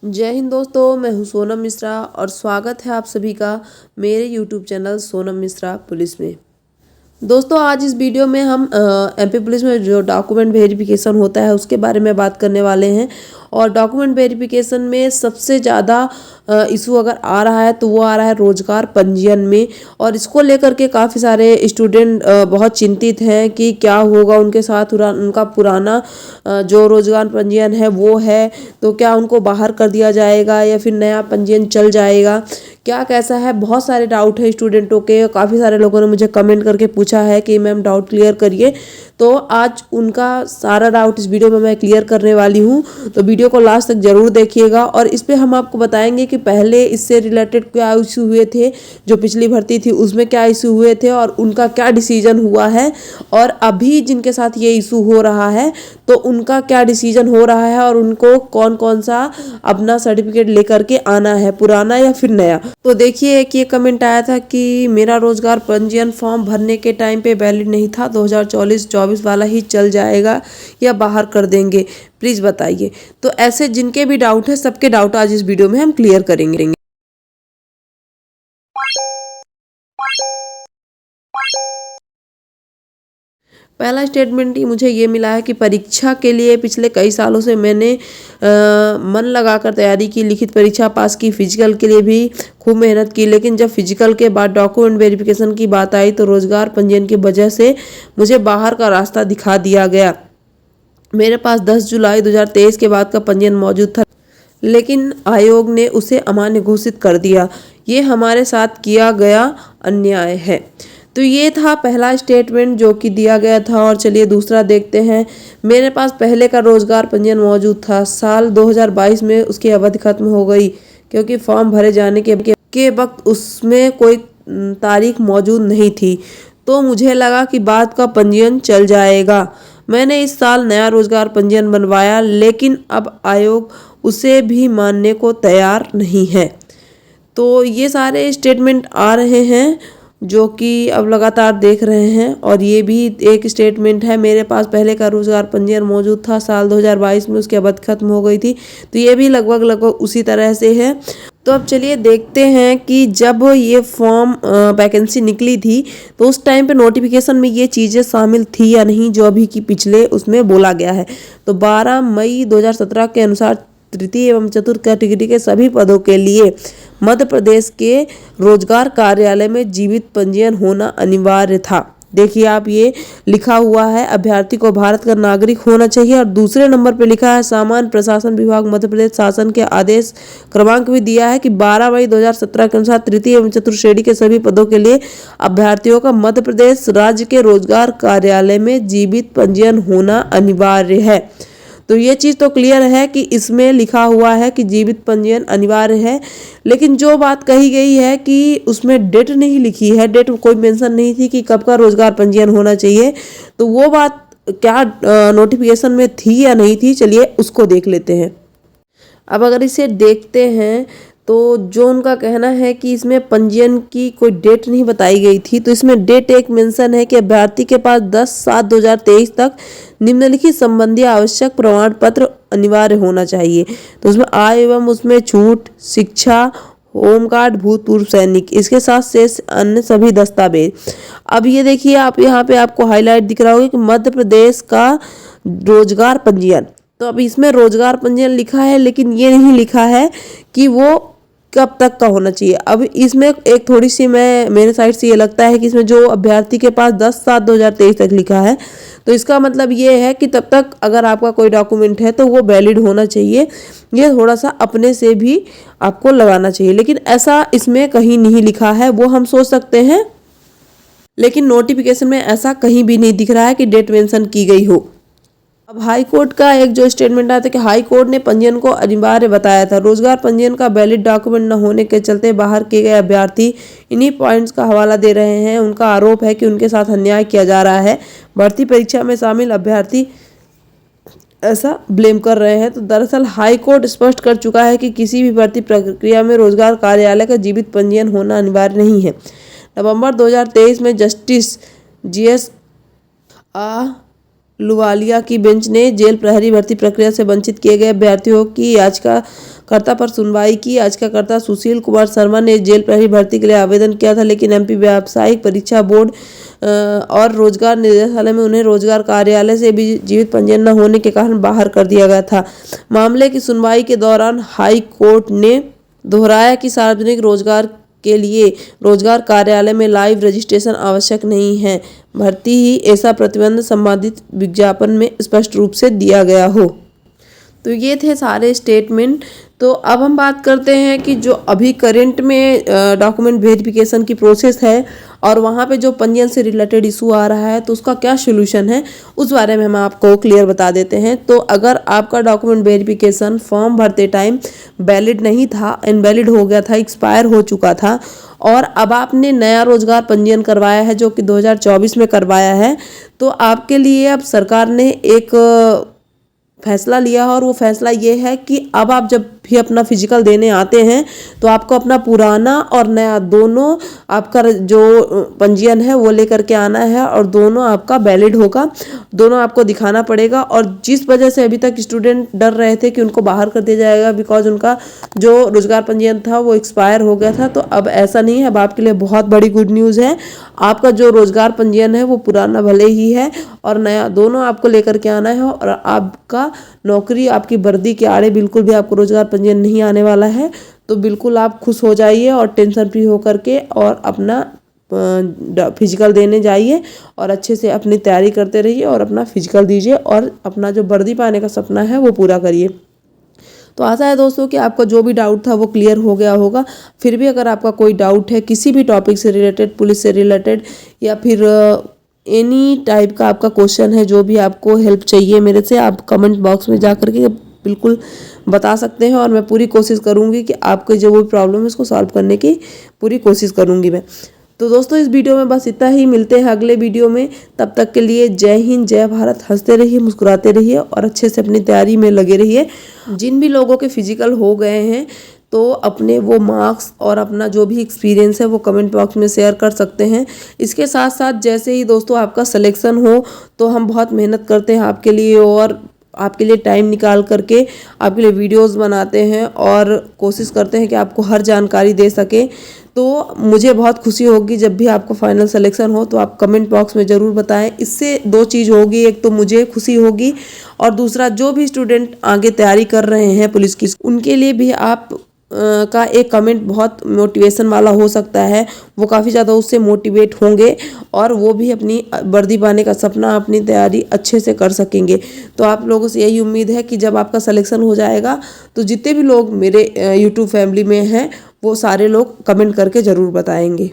जय हिंद दोस्तों, मैं हूं सोनम मिश्रा और स्वागत है आप सभी का मेरे YouTube channel Sonam Mishra police में। दोस्तों, आज इस वीडियो में हम एमपी पुलिस में जो डॉक्यूमेंट वेरिफिकेशन होता है उसके बारे में बात करने वाले हैं। और डॉक्यूमेंट वेरिफिकेशन में सबसे ज़्यादा इशू अगर आ रहा है तो वो आ रहा है रोजगार पंजीयन में। और इसको लेकर के काफ़ी सारे स्टूडेंट बहुत चिंतित हैं कि क्या होगा उनके साथ। उनका पुराना जो रोजगार पंजीयन है वो है तो क्या उनको बाहर कर दिया जाएगा या फिर नया पंजीयन चल जाएगा, क्या कैसा है। बहुत सारे डाउट है स्टूडेंटों के। काफ़ी सारे लोगों ने मुझे कमेंट करके पूछा है कि मैम डाउट क्लियर करिए, तो आज उनका सारा डाउट इस वीडियो में मैं क्लियर करने वाली हूँ। तो वीडियो को लास्ट तक जरूर देखिएगा और इस पे हम आपको बताएंगे कि पहले इससे रिलेटेड क्या इशू हुए थे, जो पिछली भर्ती थी उसमें क्या इशू हुए थे और उनका क्या डिसीजन हुआ है, और अभी जिनके साथ ये इशू हो रहा है तो उनका क्या डिसीजन हो रहा है और उनको कौन कौन सा अपना सर्टिफिकेट लेकर के आना है, पुराना या फिर नया। तो देखिए, एक ये कमेंट आया था कि मेरा रोजगार पंजीयन फॉर्म भरने के टाइम पे वैलिड नहीं था, 2024 वाला ही चल जाएगा या बाहर कर देंगे, प्लीज़ बताइए। तो ऐसे जिनके भी डाउट है सबके डाउट आज इस वीडियो में हम क्लियर करेंगे। पहला स्टेटमेंट ही मुझे ये मिला है कि परीक्षा के लिए पिछले कई सालों से मैंने मन लगाकर तैयारी की, लिखित परीक्षा पास की, फिजिकल के लिए भी खूब मेहनत की, लेकिन जब फिजिकल के बाद डॉक्यूमेंट वेरिफिकेशन की बात आई तो रोजगार पंजीयन की वजह से मुझे बाहर का रास्ता दिखा दिया गया। मेरे पास 10 जुलाई 2023 के बाद का पंजीयन मौजूद था, लेकिन आयोग ने उसे अमान्य घोषित कर दिया। ये हमारे साथ किया गया अन्याय है। तो ये था पहला स्टेटमेंट जो कि दिया गया था। और चलिए दूसरा देखते हैं। मेरे पास पहले का रोजगार पंजीयन मौजूद था, साल 2022 में उसकी अवधि खत्म हो गई क्योंकि फॉर्म भरे जाने के वक्त उसमें कोई तारीख मौजूद नहीं थी, तो मुझे लगा कि बाद का पंजीयन चल जाएगा। मैंने इस साल नया रोजगार पंजीयन बनवाया, लेकिन अब आयोग उसे भी मानने को तैयार नहीं है। तो ये सारे स्टेटमेंट आ रहे हैं जो कि अब लगातार देख रहे हैं। और ये भी एक स्टेटमेंट है, मेरे पास पहले का रोजगार पंजीयन मौजूद था, साल 2022 में उसकी अवधि खत्म हो गई थी। तो ये भी लगभग उसी तरह से है। तो अब चलिए देखते हैं कि जब ये फॉर्म वैकेंसी निकली थी तो उस टाइम पे नोटिफिकेशन में ये चीज़ें शामिल थी या नहीं, जो अभी की पिछले उसमें बोला गया है। तो 12 मई 2017 के अनुसार तृतीय एवं चतुर्थ कैटेगरी के सभी पदों के लिए मध्य प्रदेश के रोजगार कार्यालय में जीवित पंजीयन होना अनिवार्य था। देखिए आप, ये लिखा हुआ है अभ्यर्थी को भारत का नागरिक होना चाहिए। और दूसरे नंबर पे लिखा है सामान्य प्रशासन विभाग मध्य प्रदेश शासन के आदेश क्रमांक भी दिया है कि 12 मई 2017 के अनुसार तृतीय एवं चतुर्थ श्रेणी के सभी पदों के लिए अभ्यर्थियों का मध्य प्रदेश राज्य के रोजगार कार्यालय में जीवित पंजीयन होना अनिवार्य है। तो ये चीज़ तो क्लियर है कि इसमें लिखा हुआ है कि जीवित पंजीयन अनिवार्य है, लेकिन जो बात कही गई है कि उसमें डेट नहीं लिखी है, डेट कोई मेंशन नहीं थी कि कब का रोजगार पंजीयन होना चाहिए। तो वो बात क्या नोटिफिकेशन में थी या नहीं थी, चलिए उसको देख लेते हैं। अब अगर इसे देखते हैं तो जो उनका कहना है कि इसमें पंजीयन की कोई डेट नहीं बताई गई थी, तो इसमें डेट एक मेंशन है कि अभ्यर्थी के पास 10/7/2023 तक निम्नलिखित संबंधी आवश्यक प्रमाण पत्र अनिवार्य होना चाहिए। तो उसमें आय एवं उसमें छूट, शिक्षा, होम कार्ड, भूतपूर्व सैनिक, इसके साथ शेष अन्य सभी दस्तावेज। अब ये देखिए, आप यहाँ पे आपको हाईलाइट दिख रहा होगा कि मध्य प्रदेश का रोजगार पंजीयन। तो अब इसमें रोजगार पंजीयन लिखा है, लेकिन ये नहीं लिखा है कि वो कब तक का होना चाहिए। अब इसमें एक थोड़ी सी मेरे साइड से ये लगता है कि इसमें जो अभ्यर्थी के पास 10/7/2023 तक लिखा है, तो इसका मतलब ये है कि तब तक अगर आपका कोई डॉक्यूमेंट है तो वो वैलिड होना चाहिए। ये थोड़ा सा अपने से भी आपको लगाना चाहिए, लेकिन ऐसा इसमें कहीं नहीं लिखा है। वो हम सोच सकते हैं, लेकिन नोटिफिकेशन में ऐसा कहीं भी नहीं दिख रहा है कि डेट मेंशन की गई हो। अब हाई कोर्ट का एक जो स्टेटमेंट आया था कि हाई कोर्ट ने पंजीयन को अनिवार्य बताया था। रोजगार पंजीयन का वैलिड डॉक्यूमेंट न होने के चलते बाहर किए गए अभ्यर्थी इन्हीं पॉइंट्स का हवाला दे रहे हैं। उनका आरोप है कि उनके साथ अन्याय किया जा रहा है। भर्ती परीक्षा में शामिल अभ्यर्थी ऐसा ब्लेम कर रहे हैं। तो दरअसल हाई कोर्ट स्पष्ट कर चुका है कि किसी भी भर्ती प्रक्रिया में रोजगार कार्यालय का जीवित पंजीयन होना अनिवार्य नहीं है। नवंबर 2023 में जस्टिस GS लुवालिया की बेंच ने जेल प्रहरी भर्ती प्रक्रिया से वंचित किए गए अभ्यर्थियों की याचिकाकर्ता पर सुनवाई की। याचिकाकर्ता सुशील कुमार शर्मा ने जेल प्रहरी भर्ती के लिए आवेदन किया था, लेकिन एमपी व्यावसायिक परीक्षा बोर्ड और रोजगार निदेशालय में उन्हें रोजगार कार्यालय से भी जीवित पंजीयन न होने के कारण बाहर कर दिया गया था। मामले की सुनवाई के दौरान हाई कोर्ट ने दोहराया कि सार्वजनिक रोजगार के लिए रोजगार कार्यालय में लाइव रजिस्ट्रेशन आवश्यक नहीं है, भर्ती ही ऐसा प्रतिबंध संबंधित विज्ञापन में स्पष्ट रूप से दिया गया हो। तो ये थे सारे स्टेटमेंट। तो अब हम बात करते हैं कि जो अभी करंट में डॉक्यूमेंट वेरिफिकेशन की प्रोसेस है और वहाँ पे जो पंजीयन से रिलेटेड इशू आ रहा है, तो उसका क्या सोल्यूशन है उस बारे में हम आपको क्लियर बता देते हैं। तो अगर आपका डॉक्यूमेंट वेरिफिकेशन फॉर्म भरते टाइम वैलिड नहीं था, इनवैलिड हो गया था, एक्सपायर हो चुका था और अब आपने नया रोजगार पंजीयन करवाया है जो कि 2024 में करवाया है, तो आपके लिए अब सरकार ने एक फैसला लिया है और वो फैसला ये है कि अब आप जब भी अपना फिजिकल देने आते हैं तो आपको अपना पुराना और नया दोनों आपका जो पंजीयन है वो लेकर के आना है और दोनों आपका वैलिड होगा, दोनों आपको दिखाना पड़ेगा। और जिस वजह से अभी तक स्टूडेंट डर रहे थे कि उनको बाहर कर दिया जाएगा बिकॉज उनका जो रोजगार पंजीयन था वो एक्सपायर हो गया था, तो अब ऐसा नहीं है। अब आपके लिए बहुत बड़ी गुड न्यूज़ है, आपका जो रोजगार पंजीयन है वो पुराना भले ही है और नया दोनों आपको लेकर के आना है और आपका नौकरी आपकी वर्दी के आड़े बिल्कुल भी आपको रोजगार पंजीयन नहीं आने वाला है। तो बिल्कुल आप खुश हो जाइए और टेंशन फ्री होकर के और अपना फिजिकल देने जाइए और अच्छे से अपनी तैयारी करते रहिए और अपना फिजिकल दीजिए और अपना जो वर्दी पाने का सपना है वो पूरा करिए। तो आशा है दोस्तों कि आपका जो भी डाउट था वो क्लियर हो गया होगा। फिर भी अगर आपका कोई डाउट है किसी भी टॉपिक से रिलेटेड, पुलिस से रिलेटेड या फिर एनी टाइप का आपका क्वेश्चन है, जो भी आपको हेल्प चाहिए मेरे से, आप कमेंट बॉक्स में जा करके बिल्कुल बता सकते हैं और मैं पूरी कोशिश करूँगी कि आपके जो भी प्रॉब्लम है उसको सॉल्व करने की पूरी कोशिश करूँगी मैं। तो दोस्तों इस वीडियो में बस इतना ही, मिलते हैं अगले वीडियो में। तब तक के लिए जय हिंद, जय भारत। हंसते रहिए, मुस्कुराते रहिए और अच्छे से अपनी तैयारी में लगे रहिए। जिन भी लोगों के फिजिकल हो गए हैं तो अपने वो मार्क्स और अपना जो भी एक्सपीरियंस है वो कमेंट बॉक्स में शेयर कर सकते हैं। इसके साथ साथ जैसे ही दोस्तों आपका सिलेक्शन हो तो हम बहुत मेहनत करते हैं आपके लिए और आपके लिए टाइम निकाल करके आपके लिए वीडियोस बनाते हैं और कोशिश करते हैं कि आपको हर जानकारी दे सके। तो मुझे बहुत खुशी होगी जब भी आपको फाइनल सिलेक्शन हो तो आप कमेंट बॉक्स में ज़रूर बताएं। इससे दो चीज़ होगी, एक तो मुझे खुशी होगी और दूसरा जो भी स्टूडेंट आगे तैयारी कर रहे हैं पुलिस की, उनके लिए भी आप का एक कमेंट बहुत मोटिवेशन वाला हो सकता है। वो काफ़ी ज़्यादा उससे मोटिवेट होंगे और वो भी अपनी वर्दी पाने का सपना, अपनी तैयारी अच्छे से कर सकेंगे। तो आप लोगों से यही उम्मीद है कि जब आपका सिलेक्शन हो जाएगा तो जितने भी लोग मेरे यूट्यूब फैमिली में हैं वो सारे लोग कमेंट करके ज़रूर बताएंगे।